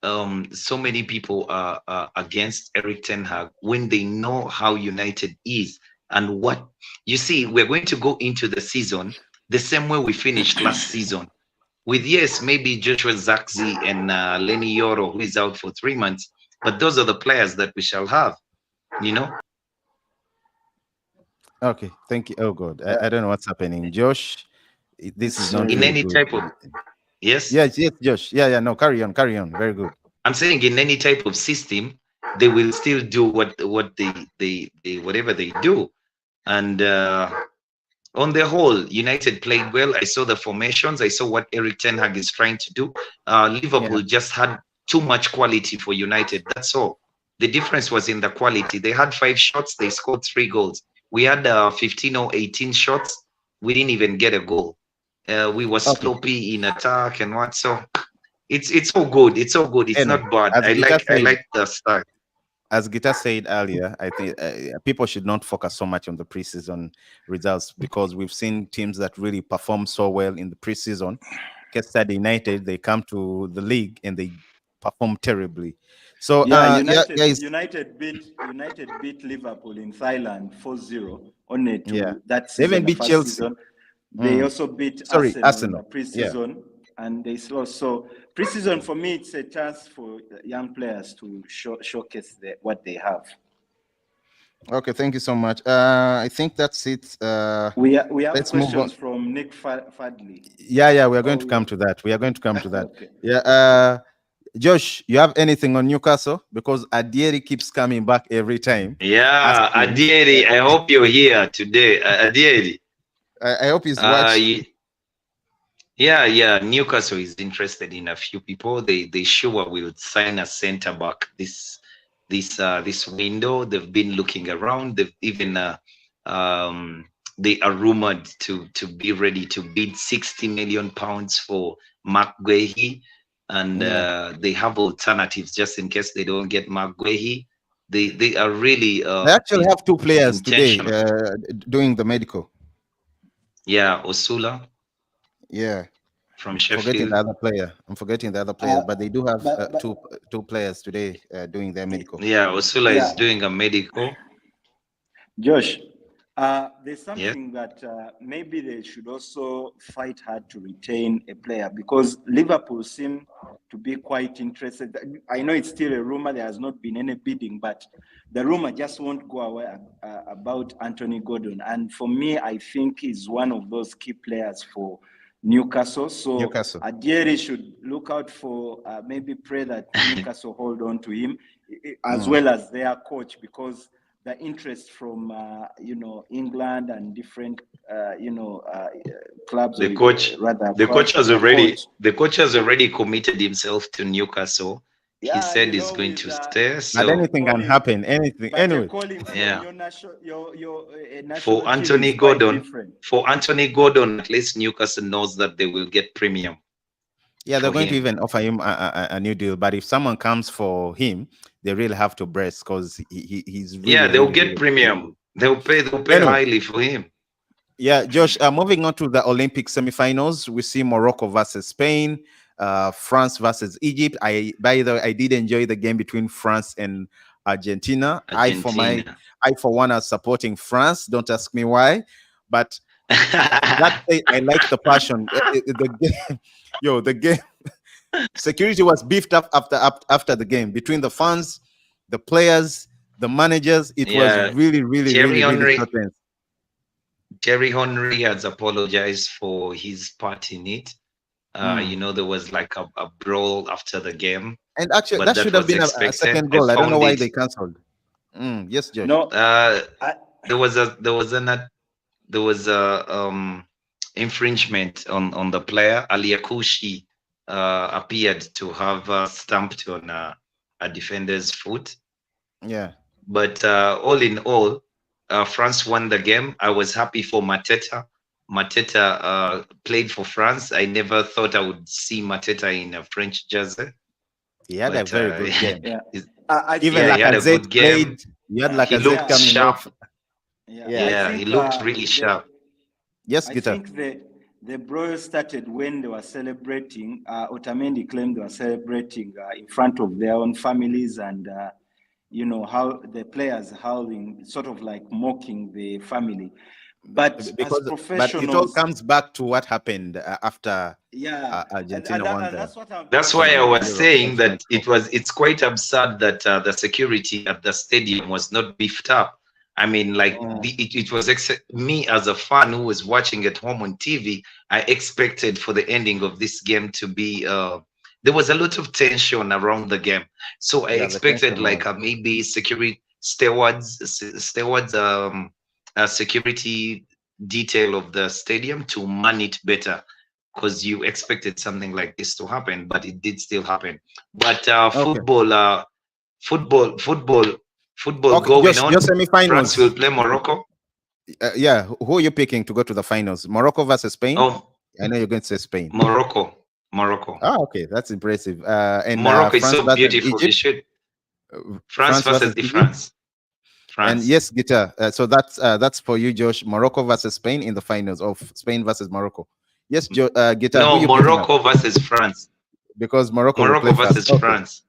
so many people are against Erik ten Hag when they know how United is and what. You see, we're going to go into the season the same way we finished last season, with maybe Joshua Zirkzee and Lenny Yoro, who is out for 3 months, but those are the players that we shall have. Okay, thank you. Oh God, I don't know what's happening, Josh. This is not in really any good. type of yes, Josh. No, carry on. Very good. I'm saying in any type of system, they will still do what they whatever they do, and on the whole, United played well. I saw the formations. I saw what Erik ten Hag is trying to do. Liverpool just had too much quality for United. That's all. The difference was in the quality. They had 5 shots. They scored 3 goals. We had 15 or 18 shots. We didn't even get a goal. We were sloppy in attack and what. So it's all good. It's all good. It's not bad. I like the start. As Gita said earlier, I think people should not focus so much on the preseason results, because we've seen teams that really perform so well in the preseason. Manchester United, they come to the league and they perform terribly. So United beat Liverpool in Thailand 4-0 only to that season. They even beat Chelsea. Season. They also beat Arsenal in the preseason, and they lost. So preseason for me, it's a chance for young players to showcase what they have. Okay, thank you so much. I think that's it. We have questions from Nick Fadley. Yeah, we are going to come to that. Okay. Yeah. Josh, you have anything on Newcastle? Because Adieri keeps coming back every time. Yeah, Adieri, I hope you're here today. Adieri. I hope he's watching. Yeah. Newcastle is interested in a few people. They sure will sign a center back this window. They've been looking around. They've even they are rumored to be ready to bid £60 million for Mark Guehi. And they have alternatives just in case they don't get Mark Guehi. They are really they actually have 2 players today doing the medical. Yeah, Osula Yeah, from forgetting Sheffield. the other player. I'm forgetting the other players, but they do have but two players today doing their medical. Yeah, Osula yeah, is doing a medical. Josh, there's Yes. something that maybe they should also fight hard to retain a player, because Liverpool seem to be quite interested. I know it's still a rumor, there has not been any bidding, but the rumor just won't go away about Anthony Gordon. And for me, I think he's one of those key players for Newcastle. So Newcastle. Adhieri should look out for, maybe pray that Newcastle hold on to him, as well as their coach, because the interest from England and different clubs. The coach, rather the coach has the already, coach. the coach has already committed himself to Newcastle. He Yeah, said you he's know, going with, to stay. But So anything can calling- happen. Anything. but Anyway, calling from Yeah. your national national for team Anthony is quite Gordon, different. at least Newcastle knows that they will get premium. yeah, they're for going to him. even offer him a new deal. But if someone comes for him, they really have to brace because he's really, Yeah, they'll really, get really- premium. They'll pay Anyway. highly for him. Yeah, Josh, moving on to the Olympic semifinals, we see Morocco versus Spain, France versus Egypt. By the way, I did enjoy the game between France and Argentina. I for one are supporting France. Don't ask me why, but that day, I like the passion. The game, the game. Security was beefed up after the game between the fans, the players, the managers. It Yeah, was really, really, Thierry really, really Henry- so tense. Thierry Henry has apologized for his part in it. There was like a brawl after the game. And actually, But that that should have was been a expected. second I goal. I don't know found why it- they cancelled. Yes, Josh. No, There was a infringement on the player. Ali Akushi appeared to have stamped on a defender's foot. Yeah. But all in all, France won the game. I was happy for Mateta. Mateta played for France. I never thought I would see Mateta in a French jersey. He had a But, very good game. yeah. Is- Even Yeah, he had a Lacazette good game. played. You had He Lacazette looked coming sharp. off. Yeah, Yeah. I he think, looked really sharp. Yes, I Gita. think the broil started when they were celebrating. Otamendi claimed they were celebrating in front of their own families, and how the players howling, sort of like mocking the family. But as But it all professionals, comes back to what happened after yeah, Argentina won and the. that's what I'm. That's why I was Europe saying that Conference it's quite absurd that the security at the stadium was not beefed up. I mean, like it was me as a fan who was watching at home on TV. I expected for the ending of this game to be. There was a lot of tension around the game, so I Yeah, the expected tension like was- maybe stewards, security detail of the stadium to man it better, because you expected something like this to happen, but it did still happen. But football Okay, going your on. France semi-finals. will play Morocco. Yeah, who are you picking to go to the finals? Morocco versus Spain? Oh, I know you're going to say Spain. Morocco. Ah, okay, that's impressive. And Morocco is France so versus beautiful. You Egypt? should. France versus Egypt? France. And yes, Gita. So that's for you, Josh. Morocco versus Spain in the finals, of Spain versus Morocco. Yes, Gita. No, who you picking up? Morocco versus France. Because Morocco will Morocco play versus first. Okay. France.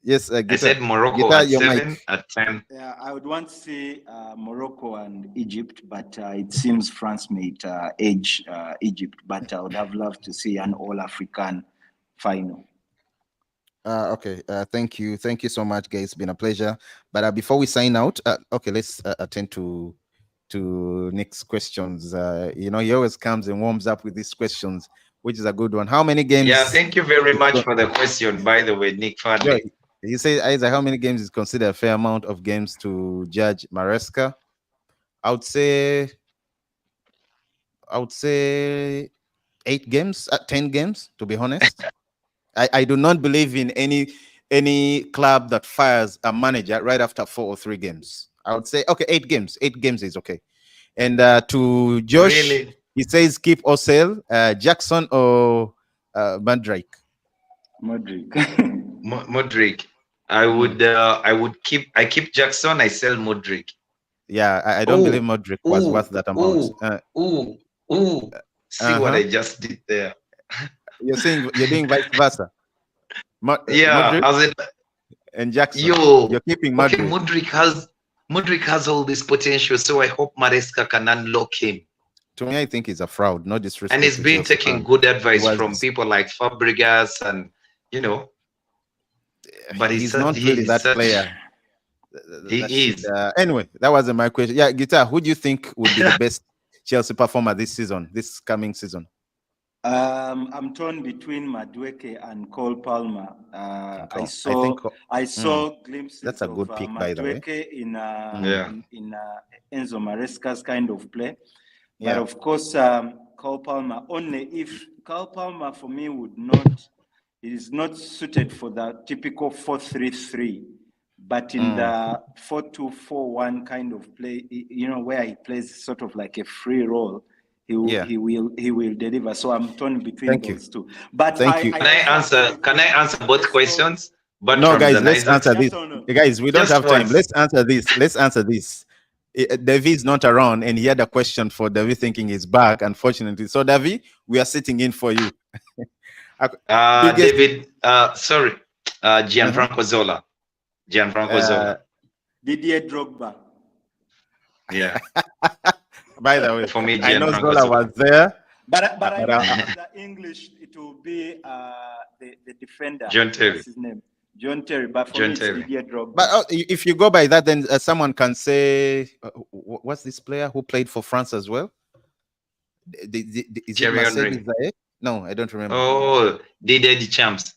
Yes, I Gita. said Morocco Gita, at your 7, mic. at 10. Yeah, I would want to see Morocco and Egypt, but it seems France may edge Egypt. But I would have loved to see an all-African final. Okay. Thank you so much, guys. It's been a pleasure. But before we sign out, okay, let's attend to Nick's questions. He always comes and warms up with these questions, which is a good one. How many games? Yeah, thank you very much for the question, by the way, Nick Fadley. Yeah, he says, Isaac, how many games is considered a fair amount of games to judge Maresca? I would say 8 games, 10 games, to be honest. I do not believe in any club that fires a manager right after 4 or 3 games. I would say, okay, 8 games. 8 games is okay. And to Josh, Really? he says keep or sell, Jackson or Mandrake. Modric. Modric. I would keep Jackson, I sell Modric. Yeah, I don't Ooh. believe Modric was Ooh. worth that amount. Ooh. Ooh, see what Uh-huh. I just did there. You're saying you're doing vice versa. Yeah, Modric as in and Jackson. yo, You're keeping okay, Modric. Mudrik has all this potential, so I hope Maresca can unlock him. To me, I think he's a fraud. No And disrespect he's to been Chelsea taking fans. good advice Was from people like Fabregas, and you know, but he's not really that player. He That should, is. anyway, that wasn't my question. Yeah, Guitar, who do you think would be the best Chelsea performer this season, this coming season? I'm torn between Madueke and Cole Palmer. I saw glimpses that's a good of pick, by the way. Madueke Yeah. in Enzo Maresca's kind of play, but Yeah. of course, Cole Palmer only if Cole Palmer for me would not. He is not suited for the typical 4-3-3, but in the 4-2-4-1 kind of play, you know, where he plays sort of like a free role. He will deliver. So I'm torn between those two. But Thank you. Can I answer both questions? But No, guys, let's answer Yes this. or no? Guys, we don't Just have time. once. Let's answer this. David is not around, and he had a question for David, thinking he's back, unfortunately. So, David, we are sitting in for you. David, sorry, Gianfranco Zola. Gianfranco Zola. Didier Drogba. Yeah. By the way, For me, I know Gianfranco Zola was there. But I know in the English it will be the defender. John Terry. What's his name? John Terry. But for John me, it's Terry. Didier Drogba. But if you go by that, then someone can say, what's this player who played for France as well? Is it Thierry Marcel Henry. Desailly? No, I don't remember. Oh, Didier Deschamps.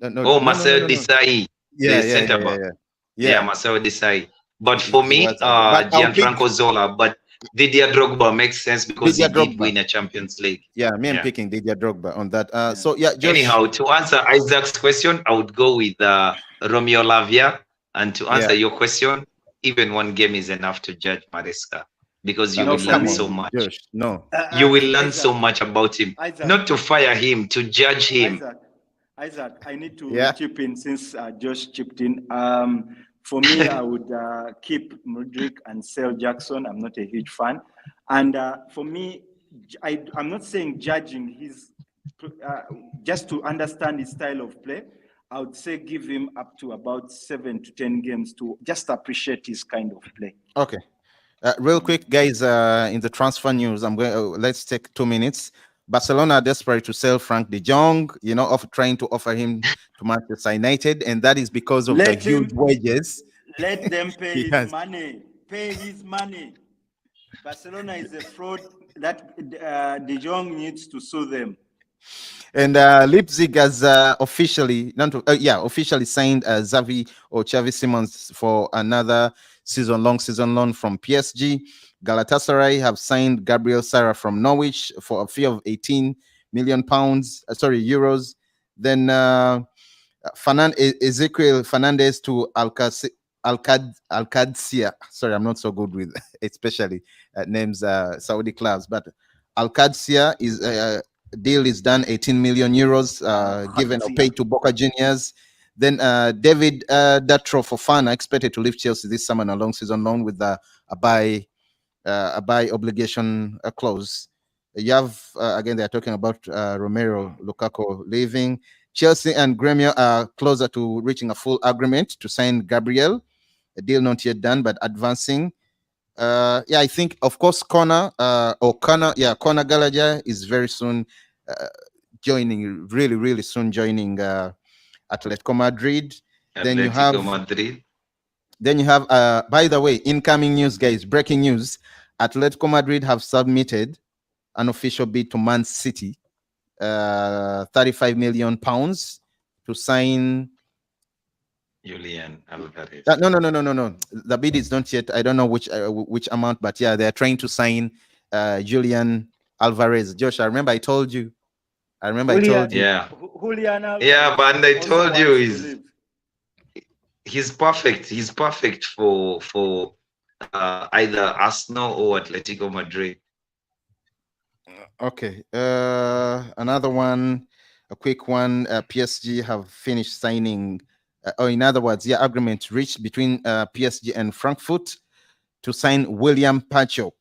Marcel Desailly. Yeah, Marcel Desailly. But for me, Gianfranco Zola. But Didier Drogba makes sense because he did win a Champions League. Yeah, I'm picking Didier Drogba on that. So yeah, Josh. Anyhow, to answer Isaac's question, I would go with Romeo Lavia. And to answer your question, even one game is enough to judge Maresca because you will learn so much. Josh, you will learn so much about him. Isaac, not to fire him, to judge him. Isaac, I need to chip in since Josh chipped in. For me, I would keep Mudryk and sell Jackson. I'm not a huge fan. And for me, I'm not saying judging his, just to understand his style of play. I would say give him up to about 7 to 10 games to just appreciate his kind of play. Okay. Real quick, guys, in the transfer news, let's take 2 minutes. Barcelona are desperate to sell Frank de Jong, trying to offer him to Manchester United, and that is because of the huge wages. Let them pay his money. Pay his money. Barcelona is a fraud that de Jong needs to sue them. And Leipzig has officially signed Xavi Simons for another long season loan from PSG. Galatasaray have signed Gabriel Sara from Norwich for a fee of 18 million euros. Then Ezequiel Fernandez to Al-Qadsiya. Sorry, I'm not so good with especially names Saudi clubs, but Al-Qadsiya is deal is done. 18 million euros given or paid to Boca Juniors. Then David Datro Fofana expected to leave Chelsea this summer on a long season loan with a buy obligation clause. You have again, they're talking about Romero Lukaku leaving. Chelsea and Gremio are closer to reaching a full agreement to sign Gabriel. A deal not yet done, but advancing. I think, of course, Conor Gallagher is very soon joining, really soon joining Atletico Madrid. Then you have, by the way, incoming news, guys, breaking news. Atletico Madrid have submitted an official bid to Man City, 35 million pounds to sign Julian Alvarez. No. The bid is not yet. I don't know which amount, but yeah, they're trying to sign Julian Alvarez. Josh, I remember I told you. Yeah. Julian Alvarez. Yeah, but I told you he's perfect. He's perfect for either Arsenal or Atletico Madrid. Okay. Another one, a quick one. PSG have finished signing. In other words, agreement reached between PSG and Frankfurt to sign William Pacho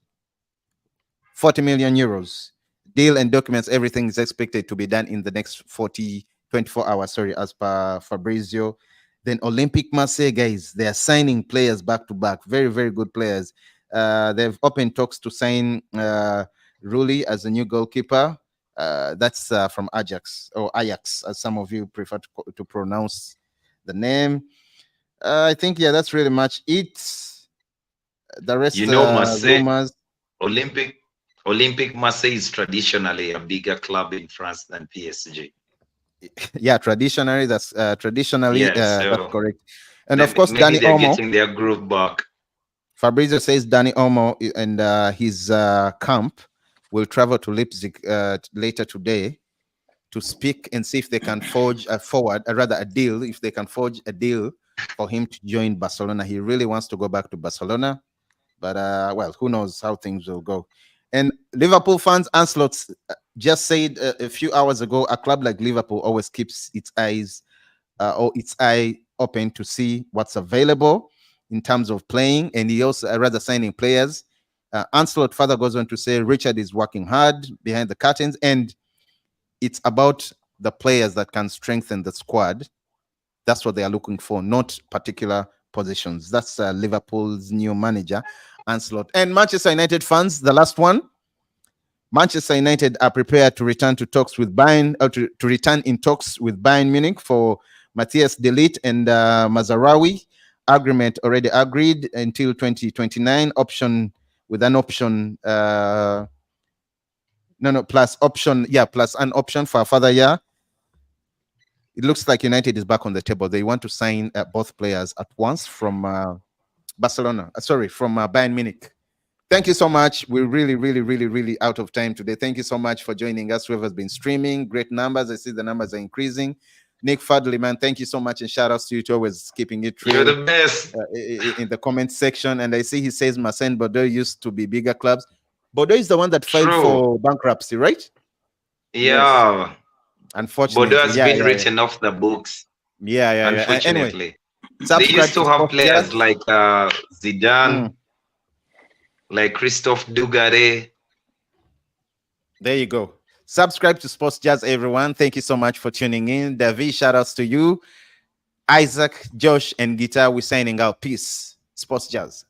40 million euros. Deal and documents, everything is expected to be done in the next 24 hours, sorry, as per Fabrizio. Then Olympic Marseille, guys, they are signing players back to back. Very, very good players. They've opened talks to sign Rulli as a new goalkeeper. That's from Ajax, or Ajax, as some of you prefer to pronounce the name. I think, yeah, that's really much it. The rest, Marseille, rumors. Olympic Marseille is traditionally a bigger club in France than PSG. Yeah, traditionally, that's traditionally Yes, so that's correct. And of course, Dani they're Olmo. getting their groove back. Fabrizio says Dani Olmo and his camp will travel to Leipzig later today to speak and see if they can forge a deal, if they can forge a deal for him to join Barcelona. He really wants to go back to Barcelona, but well, who knows how things will go. And Liverpool fans, Ancelotti just said a few hours ago, a club like Liverpool always keeps its eye open to see what's available in terms of playing, and he also rather signing players. Ancelotti further goes on to say Richard is working hard behind the curtains, and it's about the players that can strengthen the squad. That's what they are looking for, not particular positions. That's Liverpool's new manager, Ancelotti. And Manchester United fans, the last one. Manchester United are prepared to return to talks with Bayern, to return in talks with Bayern Munich for Matthias de Ligt and Mazraoui. Agreement already agreed until 2029. Option with an option. Plus option. Yeah, plus an option for a further year. It looks like United is back on the table. They want to sign both players at once from Barcelona. From Bayern Munich. Thank you so much. We're really out of time today. Thank you so much for joining us. Whoever's been streaming, great numbers. I see the numbers are increasing. Nick Fadley, man, thank you so much, and shout outs to you to always keeping it real. You're the best. In the comment section, and I see he says Marseille Bordeaux used to be bigger clubs. Bordeaux is the one that filed for bankruptcy, right? Yeah. Yes. Unfortunately, Bordeaux has been written off the books. Yeah. Unfortunately, anyway, they used to have players like Zidane, like Christophe Dugarry. There you go. Subscribe to Sports Jazz, everyone. Thank you so much for tuning in. David, shout outs to you. Isaac, Josh, and Guitar, we're signing out. Peace. Sports Jazz.